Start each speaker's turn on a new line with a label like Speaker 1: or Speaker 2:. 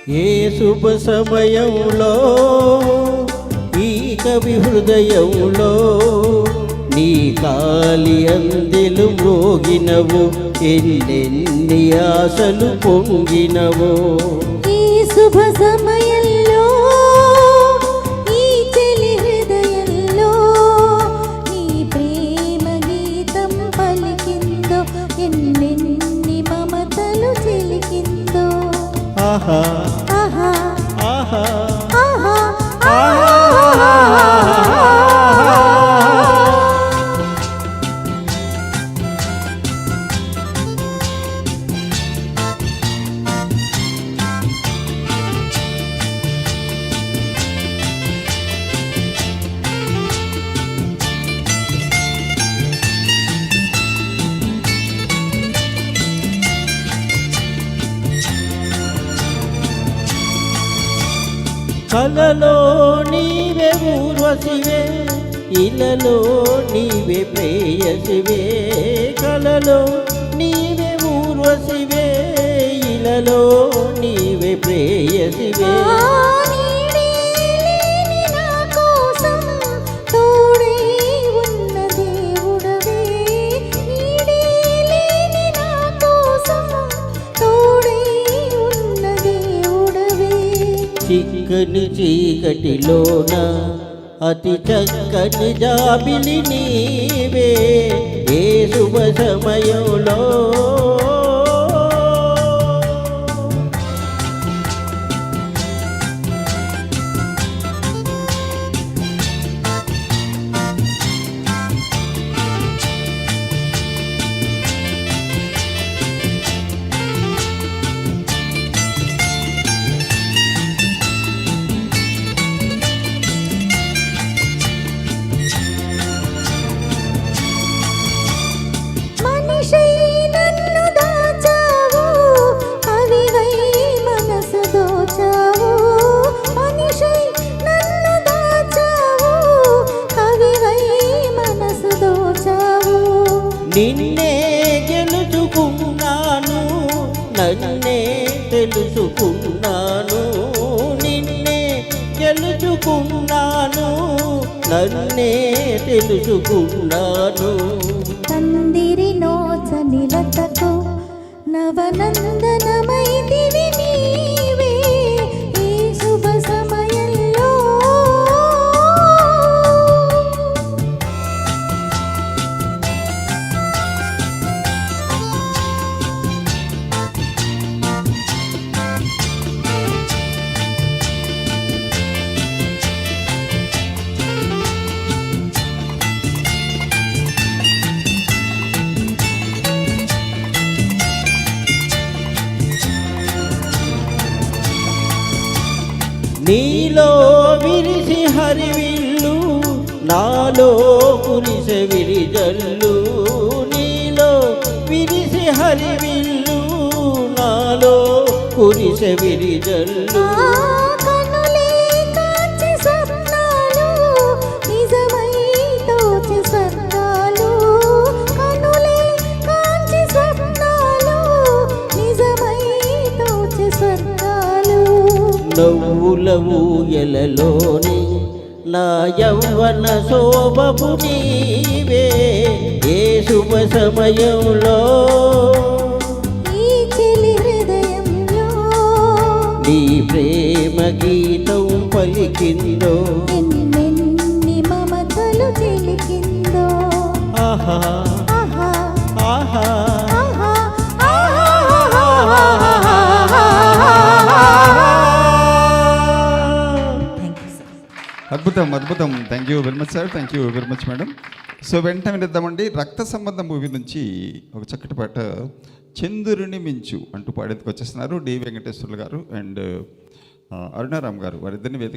Speaker 1: ఏ శుభ సమయంలో ఈ కవి హృదయంలో నీ కాలి అందెలు మ్రోగినవు, ఎన్నెన్ని ఆశలు పొంగినవో.
Speaker 2: ఈ శుభ సమయంలో ఈ చెలి హృదయంలో నీ ప్రేమ గీతం పలికిందో, ఎన్నెన్ని మమతలు చిలికిందో.
Speaker 1: ఆహా
Speaker 2: ఆహా
Speaker 1: ఆహా
Speaker 2: ఆహా
Speaker 1: కలలో నీవే ఊర్వశివే, ఇలలో నీవే ప్రేయసివే. కలలో నీవే ఊర్వశివే, ఇలలో నీవే ప్రేయసివే. చిక్కని చీకటిలోన అతి చక్కని జాబిలి నీవే, ఏ శుభ సమయంలో. నిన్నే గెలుచుకున్నాను, నన్నే తెలుసుకున్నాను. నిన్నే గెలుచుకున్నాను, నన్నే తెలుసుకున్నాను.
Speaker 2: తందిరి నోచని లతకు నవనందనమైతివి నీవే, ఈ శుభ సమయంలో.
Speaker 1: నీలో విరిసి హరివిల్లు, నాలో కురిసె విరిజల్లు. నీలో విరిసి హరివిల్లు, నాలో కురిసె విరిజల్లు. నవ్వుల ఊయలలోని నా యవ్వన శోభపు నీవే, ఏ శుభ సమయంలో
Speaker 2: ఈ చెలి హృదయంలో
Speaker 1: నీ ప్రేమ గీతం పలికిందో,
Speaker 2: ఎన్నెన్ని మమతలు చిలికిందో.
Speaker 1: ఆహా
Speaker 2: ఆహా
Speaker 1: ఆహా
Speaker 2: ఆహా
Speaker 3: అద్భుతం అద్భుతం. Thank you very much sir, thank you very much madam. So వెంటనే వినిద్దామండి రక్త సంబంధం మూవీ నుంచి ఒక చక్కటి పాట చంద్రుని మించు అంటూ పాడేందుకు వచ్చేస్తున్నారు డి వెంకటేశ్వర్లు గారు అండ్ అరుణారామ్ గారు. వారిద్దరిని వేదిక